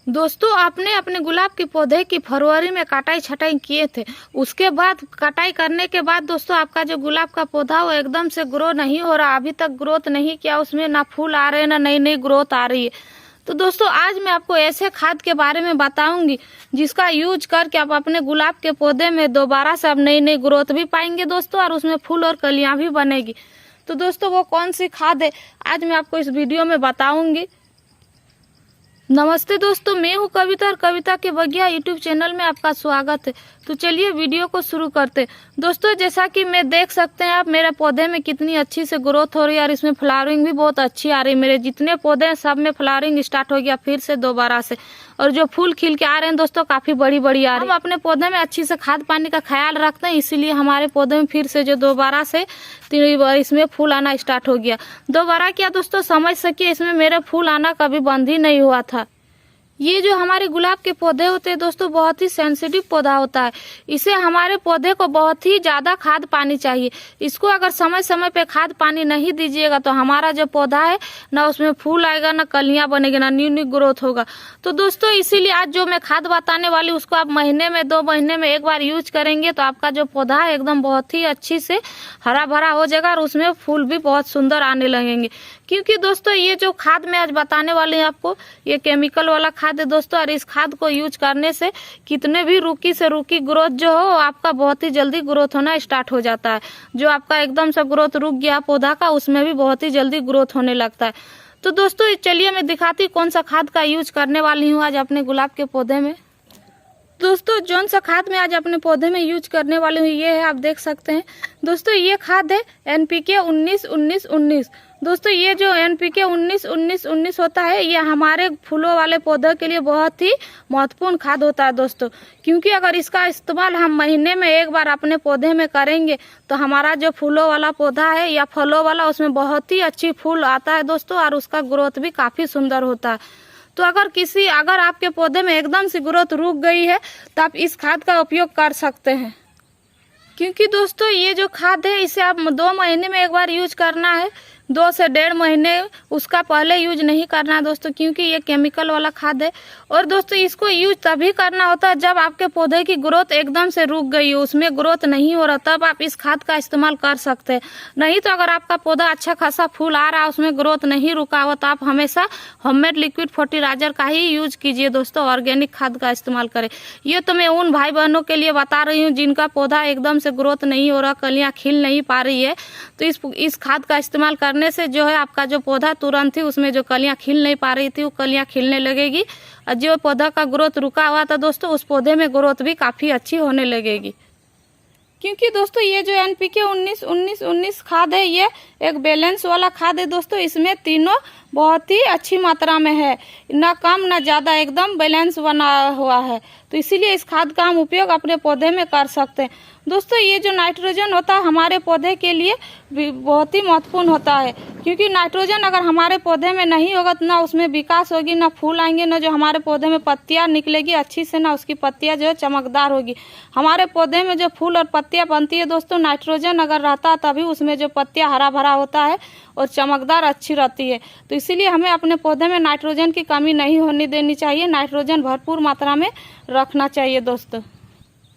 दोस्तों, आपने अपने गुलाब के पौधे की फरवरी में कटाई छटाई किए थे। उसके बाद कटाई करने के बाद दोस्तों आपका जो गुलाब का पौधा वो एकदम से ग्रो नहीं हो रहा, अभी तक ग्रोथ नहीं किया, उसमें ना फूल आ रहे हैं ना नई नई ग्रोथ आ रही है। तो दोस्तों आज मैं आपको ऐसे खाद के बारे में बताऊंगी जिसका यूज करके आप अपने गुलाब के पौधे में दोबारा से आप नई नई ग्रोथ भी पाएंगे दोस्तों, और उसमें फूल और कलियां भी बनेगी। तो दोस्तों वो कौन सी खाद है आज मैं आपको इस वीडियो में बताऊंगी। नमस्ते दोस्तों, मैं हूं कविता और कविता के बगिया यूट्यूब चैनल में आपका स्वागत है। तो चलिए वीडियो को शुरू करते हैं। दोस्तों जैसा कि मैं देख सकते हैं आप, मेरे पौधे में कितनी अच्छी से ग्रोथ हो रही है और इसमें फ्लावरिंग भी बहुत अच्छी आ रही है। मेरे जितने पौधे हैं सब में फ्लावरिंग स्टार्ट हो गया फिर से दोबारा से, और जो फूल खिल के आ रहे हैं दोस्तों काफी बड़ी बड़ी आ रही है। हम अपने पौधे में अच्छी से खाद पानी का ख्याल रखते हैं, इसीलिए हमारे पौधे में फिर से जो दोबारा से इसमें फूल आना स्टार्ट हो गया। दोबारा क्या दोस्तों, समझ सकिए इसमें मेरे फूल आना कभी बंद ही नहीं हुआ था। ये जो हमारे गुलाब के पौधे होते हैं दोस्तों बहुत ही सेंसिटिव पौधा होता है। इसे हमारे पौधे को बहुत ही ज्यादा खाद पानी चाहिए। इसको अगर समय समय पे खाद पानी नहीं दीजिएगा तो हमारा जो पौधा है ना उसमें फूल आएगा, ना कलियां बनेगी, ना न्यू न्यू ग्रोथ होगा। तो दोस्तों इसीलिए आज जो मैं खाद बताने वाली उसको आप महीने में 2 महीने में एक बार यूज करेंगे तो आपका जो पौधा है एकदम बहुत ही अच्छी से हरा भरा हो जाएगा और उसमें फूल भी बहुत सुंदर आने लगेंगे। क्योंकि दोस्तों ये जो खाद मैं आज बताने वाली हूँ आपको, ये केमिकल वाला खाद है दोस्तों, और इस खाद को यूज करने से कितने भी रुकी से रुकी ग्रोथ जो हो आपका बहुत ही जल्दी ग्रोथ होना स्टार्ट हो जाता है। जो आपका एकदम से ग्रोथ रुक गया पौधा का उसमें भी बहुत ही जल्दी ग्रोथ होने लगता है। तो दोस्तों चलिए मैं दिखाती कौन सा खाद का यूज करने वाली हूँ आज अपने गुलाब के पौधे में। दोस्तों जौन सा खाद मैं आज अपने पौधे में यूज करने वाली हूँ ये है, आप देख सकते हैं दोस्तों, ये खाद है NPK 19-19-19। दोस्तों ये जो NPK 19-19-19 होता है ये हमारे फूलों वाले पौधों के लिए बहुत ही महत्वपूर्ण खाद होता है दोस्तों। क्योंकि अगर इसका इस्तेमाल हम महीने में एक बार अपने पौधे में करेंगे तो हमारा जो फूलों वाला पौधा है या फलों वाला उसमें बहुत ही अच्छी फूल आता है दोस्तों, और उसका ग्रोथ भी काफी सुंदर होता है। तो अगर आपके पौधे में एकदम से ग्रोथ रुक गई है तो आप इस खाद का उपयोग कर सकते हैं। क्योंकि दोस्तों ये जो खाद है इसे आप 2 महीने में एक बार यूज करना है, 2 से 1.5 महीने उसका पहले यूज नहीं करना है दोस्तों, क्योंकि ये केमिकल वाला खाद है। और दोस्तों इसको यूज तभी करना होता है जब आपके पौधे की ग्रोथ एकदम से रुक गई हो, उसमें ग्रोथ नहीं हो रहा, तब आप इस खाद का इस्तेमाल कर सकते हैं। नहीं तो अगर आपका पौधा अच्छा खासा फूल आ रहा है, उसमें ग्रोथ नहीं रुका हुआ, तो आप हमेशा होममेड लिक्विड फर्टिलाइजर का ही यूज कीजिए दोस्तों, ऑर्गेनिक खाद का इस्तेमाल करें। ये तो मैं उन भाई बहनों के लिए बता रही हूँ जिनका पौधा एकदम से ग्रोथ नहीं हो रहा, कलियां खिल नहीं पा रही है। तो इस खाद का इस्तेमाल करने से जो है आपका जो पौधा तुरंत ही उसमें जो कलियां खिल नहीं पा रही थी वो कलियां खिलने लगेगी, और जो पौधा का ग्रोथ रुका हुआ था दोस्तों उस पौधे में ग्रोथ भी काफी अच्छी होने लगेगी। क्योंकि दोस्तों ये जो NPK 19-19-19 खाद है ये एक बैलेंस वाला खाद है दोस्तों, इसमें तीनों बहुत ही अच्छी मात्रा में है, ना कम ना ज्यादा, एकदम बैलेंस बना हुआ है। तो इसीलिए इस खाद का हम उपयोग अपने पौधे में कर सकते हैं। दोस्तों ये जो नाइट्रोजन होता है हमारे पौधे के लिए बहुत ही महत्वपूर्ण होता है, क्योंकि नाइट्रोजन अगर हमारे पौधे में नहीं होगा तो ना उसमें विकास होगी, ना फूल आएंगे, ना जो हमारे पौधे में पत्तियां निकलेगी अच्छी से, ना उसकी पत्तियां जो है चमकदार होगी। हमारे पौधे में जो फूल और पत्तियां बनती है दोस्तों, नाइट्रोजन अगर रहता है तभी उसमें जो पत्तियां हरा भरा होता है और चमकदार अच्छी रहती है। तो इसीलिए हमें अपने पौधे में नाइट्रोजन की कमी नहीं होने देनी चाहिए, नाइट्रोजन भरपूर मात्रा में रखना चाहिए दोस्तों।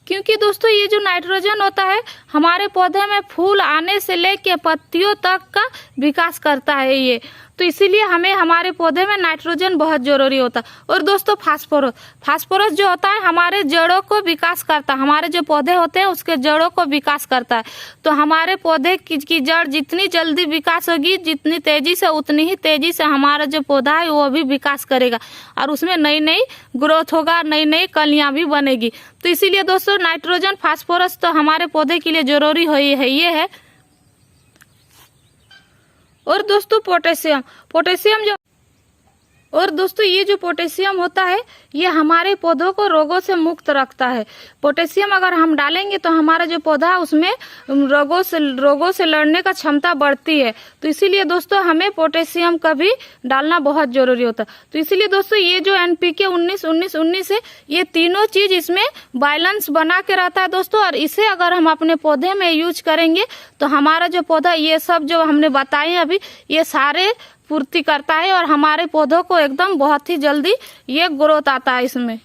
क्योंकि दोस्तों ये जो नाइट्रोजन होता है हमारे पौधे में फूल आने से लेके पत्तियों तक का विकास करता है ये, तो इसीलिए हमें हमारे पौधे में नाइट्रोजन बहुत जरूरी होता है। और दोस्तों फास्फोरस जो होता है हमारे जड़ों को विकास करता है, हमारे जो पौधे होते हैं उसके जड़ों को विकास करता है। तो हमारे पौधे की जड़ जितनी जल्दी विकास होगी, जितनी तेजी से, उतनी ही तेजी से हमारा जो पौधा है वो भी विकास करेगा और उसमें नई नई ग्रोथ होगा, नई नई कलियां भी बनेगी। तो इसीलिए दोस्तों नाइट्रोजन फास्फोरस तो हमारे पौधे के लिए जरूरी ये है। और दोस्तों पोटेशियम जो और दोस्तों ये जो पोटेशियम होता है ये हमारे पौधों को रोगों से मुक्त रखता है। पोटेशियम अगर हम डालेंगे तो हमारा जो पौधा है उसमें रोगों से लड़ने का क्षमता बढ़ती है। तो इसीलिए दोस्तों हमें पोटेशियम का भी डालना बहुत जरूरी होता है। तो इसीलिए दोस्तों ये जो NPK 19-19-19 है ये तीनों चीज इसमें बैलेंस बना के रहता है दोस्तों, और इसे अगर हम अपने पौधे में यूज करेंगे तो हमारा जो पौधा ये सब जो हमने बताए अभी ये सारे पूर्ति करता है और हमारे पौधों को एकदम बहुत ही जल्दी ये ग्रोथ आता है इसमें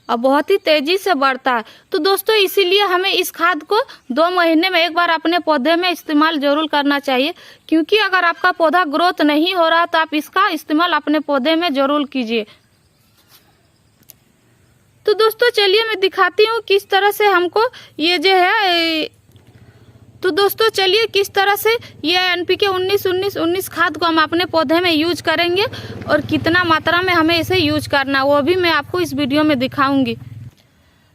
और बहुत ही तेजी से बढ़ता है। तो दोस्तों इसीलिए हमें इस खाद को 2 महीने में एक बार अपने पौधे में इस्तेमाल जरूर करना चाहिए, क्योंकि अगर आपका पौधा ग्रोथ नहीं हो रहा तो आप इसका इस्तेमाल अपने पौधे में जरूर कीजिए। तो दोस्तों चलिए मैं दिखाती हूँ किस तरह से हमको ये जो है, तो दोस्तों चलिए किस तरह से ये NPK 19-19-19 खाद को हम अपने पौधे में यूज करेंगे और कितना मात्रा में हमें इसे यूज करना वो भी मैं आपको इस वीडियो में दिखाऊंगी।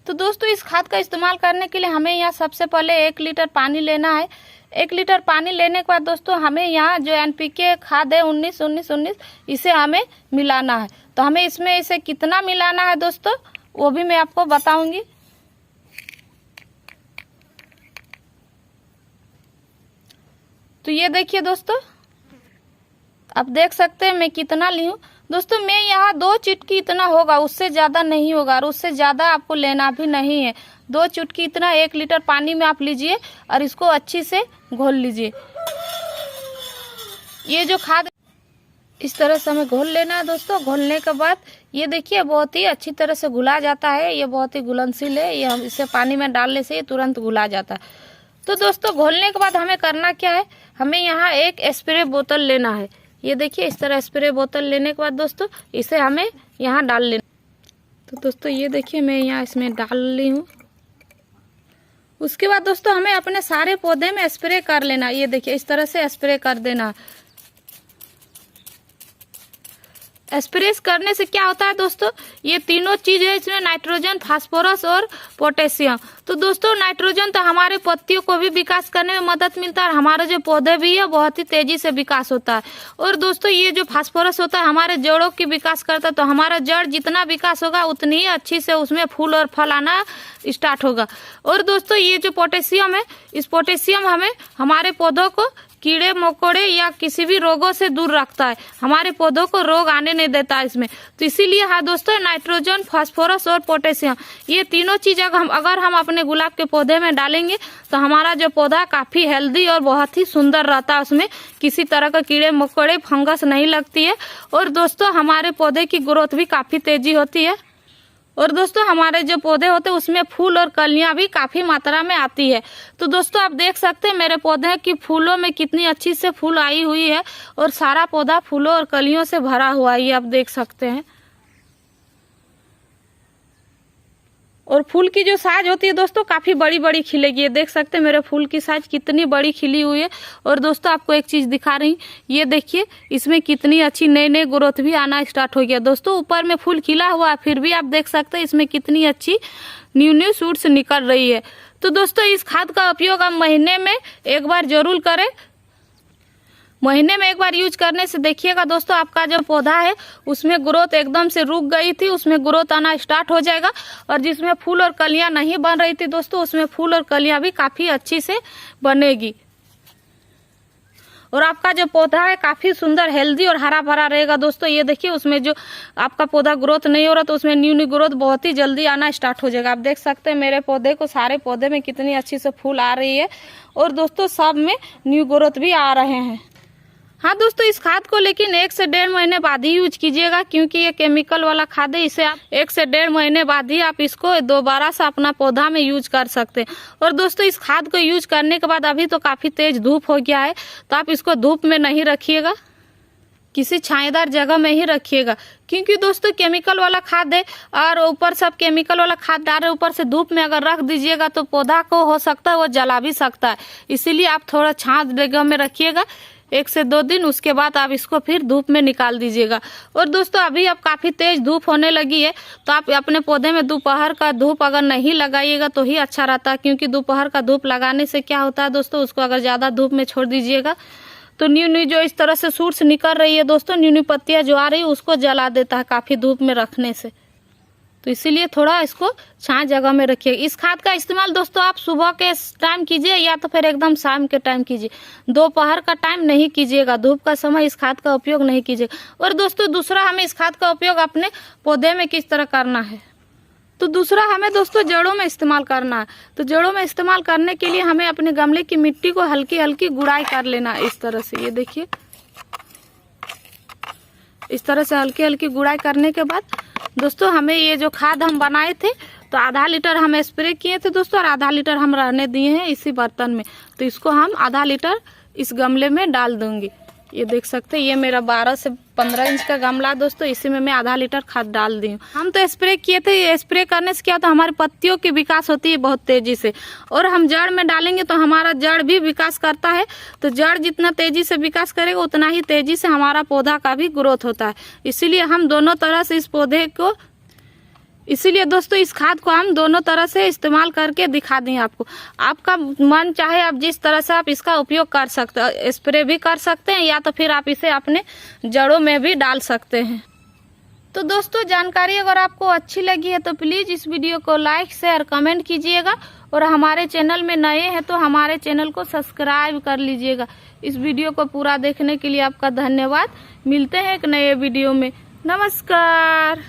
तो दोस्तों इस खाद का इस्तेमाल करने के लिए हमें यहाँ सबसे पहले 1 लीटर पानी लेना है। 1 लीटर पानी लेने के बाद दोस्तों हमें यहाँ जो NPK खाद है 19-19-19 इसे हमें मिलाना है। तो हमें इसमें इसे कितना मिलाना है दोस्तों वो भी मैं आपको बताऊंगी। तो ये देखिए दोस्तों, आप देख सकते हैं मैं कितना ली हूँ। दोस्तों मैं यहाँ 2 चुटकी इतना होगा, उससे ज़्यादा नहीं होगा और उससे ज़्यादा आपको लेना भी नहीं है। 2 चुटकी इतना 1 लीटर पानी में आप लीजिए और इसको अच्छी से घोल लीजिए। ये जो खाद इस तरह से हमें घोल लेना है दोस्तों। घोलने के बाद ये देखिए बहुत ही अच्छी तरह से घुला जाता है। ये बहुत ही घुलनशील है, ये हम इसे पानी में डालने से ये तुरंत घुला जाता है। तो दोस्तों घोलने के बाद हमें करना क्या है, हमें यहाँ एक स्प्रे बोतल लेना है। ये देखिए इस तरह स्प्रे बोतल लेने के बाद दोस्तों इसे हमें यहाँ डाल लेना। तो दोस्तों ये देखिए मैं यहाँ इसमें डाल ली हूँ। उसके बाद दोस्तों हमें अपने सारे पौधे में स्प्रे कर लेना। ये देखिए इस तरह से स्प्रे कर देना। स्प्रे करने से क्या होता है दोस्तों, ये तीनों चीज है इसमें, नाइट्रोजन, फास्फोरस और पोटेशियम। तो दोस्तों नाइट्रोजन तो हमारे पत्तियों को भी विकास करने में मदद मिलता है और हमारे जो पौधे भी है बहुत ही तेजी से विकास होता है। और दोस्तों ये जो फास्फोरस होता है हमारे जड़ों की विकास करता है। तो हमारा जड़ जितना विकास होगा उतनी ही अच्छी से उसमें फूल और फल आना स्टार्ट होगा। और दोस्तों ये जो पोटेशियम है, इस पोटेशियम हमें हमारे पौधों को कीड़े मकोड़े या किसी भी रोगों से दूर रखता है, हमारे पौधों को रोग आने नहीं देता है इसमें। तो इसीलिए हाँ दोस्तों नाइट्रोजन, फास्फोरस और पोटेशियम ये तीनों चीज अगर हम अपने गुलाब के पौधे में डालेंगे तो हमारा जो पौधा काफी हेल्दी और बहुत ही सुंदर रहता है। उसमें किसी तरह का कीड़े मकोड़े, फंगस नहीं लगती है और दोस्तों हमारे पौधे की ग्रोथ भी काफी तेजी होती है। और दोस्तों हमारे जो पौधे होते हैं उसमें फूल और कलियां भी काफी मात्रा में आती है। तो दोस्तों आप देख सकते हैं मेरे पौधे की फूलों में कितनी अच्छी से फूल आई हुई है और सारा पौधा फूलों और कलियों से भरा हुआ है, ये आप देख सकते हैं। और फूल की जो साइज होती है दोस्तों काफी बड़ी बड़ी खिलेगी। ये देख सकते हैं मेरे फूल की साइज कितनी बड़ी खिली हुई है। और दोस्तों आपको एक चीज दिखा रही हूँ, ये देखिए इसमें कितनी अच्छी नई नई ग्रोथ भी आना स्टार्ट हो गया। दोस्तों ऊपर में फूल खिला हुआ है फिर भी आप देख सकते हैं इसमें कितनी अच्छी न्यू शूट्स निकल रही है। तो दोस्तों इस खाद का उपयोग आप महीने में एक बार जरूर करें। महीने में एक बार यूज करने से देखिएगा दोस्तों आपका जो पौधा है उसमें ग्रोथ एकदम से रुक गई थी, उसमें ग्रोथ आना स्टार्ट हो जाएगा। और जिसमें फूल और कलियां नहीं बन रही थी दोस्तों उसमें फूल और कलियां भी काफी अच्छी से बनेगी और आपका जो पौधा है काफी सुंदर, हेल्दी और हरा भरा रहेगा। दोस्तों ये देखिए उसमें जो आपका पौधा ग्रोथ नहीं हो रहा तो उसमें न्यू ग्रोथ बहुत ही जल्दी आना स्टार्ट हो जाएगा। आप देख सकते हैं मेरे पौधे को, सारे पौधे में कितनी अच्छी से फूल आ रही है और दोस्तों सब में न्यू ग्रोथ भी आ रहे हैं। हाँ दोस्तों इस खाद को लेकिन 1 से 1.5 महीने बाद ही यूज कीजिएगा, क्योंकि ये केमिकल वाला खाद है। इसे आप 1 से 1.5 महीने बाद ही आप इसको दोबारा से अपना पौधा में यूज कर सकते हैं। और दोस्तों इस खाद को यूज करने के बाद अभी तो काफी तेज धूप हो गया है तो आप इसको धूप में नहीं रखिएगा, किसी छाएदार जगह में ही रखिएगा, क्योंकि दोस्तों केमिकल वाला खाद है और ऊपर सब केमिकल वाला खाद डाल रहे, ऊपर से धूप में अगर रख दीजिएगा तो पौधा को हो सकता है वो जला भी सकता है। इसीलिए आप थोड़ा छांव जगह में रखिएगा 1 से 2 दिन, उसके बाद आप इसको फिर धूप में निकाल दीजिएगा। और दोस्तों अभी अब काफी तेज धूप होने लगी है तो आप अपने पौधे में दोपहर का धूप अगर नहीं लगाइएगा तो ही अच्छा रहता है, क्योंकि दोपहर का धूप लगाने से क्या होता है दोस्तों, उसको अगर ज्यादा धूप में छोड़ दीजिएगा तो न्यू जो इस तरह से शूट्स निकल रही है दोस्तों, न्यू पत्तियां जो आ रही है उसको जला देता है काफी धूप में रखने से। तो इसीलिए थोड़ा इसको छाया जगह में रखिए। इस खाद का इस्तेमाल दोस्तों आप सुबह के टाइम कीजिए या तो फिर एकदम शाम के टाइम कीजिए, दोपहर का टाइम नहीं कीजिएगा, धूप का समय इस खाद का उपयोग नहीं कीजिएगा। और दोस्तों दूसरा हमें इस खाद का उपयोग अपने पौधे में किस तरह करना है, तो दूसरा हमें दोस्तों जड़ों में इस्तेमाल करना है। तो जड़ों में इस्तेमाल करने के लिए हमें अपने गमले की मिट्टी को हल्की हल्की गुड़ाई कर लेना है इस तरह से। ये देखिए इस तरह से हल्की हल्की गुड़ाई करने के बाद दोस्तों हमें ये जो खाद हम बनाए थे तो आधा लीटर हम स्प्रे किए थे दोस्तों, और आधा लीटर हम रहने दिए हैं इसी बर्तन में। तो इसको हम आधा लीटर इस गमले में डाल दूंगी। ये देख सकते हैं, ये मेरा 12 से 15 इंच का गमला दोस्तों, इसी में मैं आधा लीटर खाद डाल दी हूँ। हम तो स्प्रे किए थे, ये स्प्रे करने से क्या होता है, हमारी पत्तियों की विकास होती है बहुत तेजी से, और हम जड़ में डालेंगे तो हमारा जड़ भी विकास करता है। तो जड़ जितना तेजी से विकास करेगा उतना ही तेजी से हमारा पौधा का भी ग्रोथ होता है। इसीलिए हम दोनों तरह से इस पौधे को, इसीलिए दोस्तों इस खाद को हम दोनों तरह से इस्तेमाल करके दिखा दें आपको। आपका मन चाहे आप जिस तरह से आप इसका उपयोग कर सकते हैं, स्प्रे भी कर सकते हैं या तो फिर आप इसे अपने जड़ों में भी डाल सकते हैं। तो दोस्तों जानकारी अगर आपको अच्छी लगी है तो प्लीज़ इस वीडियो को लाइक शेयर कमेंट कीजिएगा, और हमारे चैनल में नए हैं तो हमारे चैनल को सब्सक्राइब कर लीजिएगा। इस वीडियो को पूरा देखने के लिए आपका धन्यवाद। मिलते हैं एक नए वीडियो में। नमस्कार।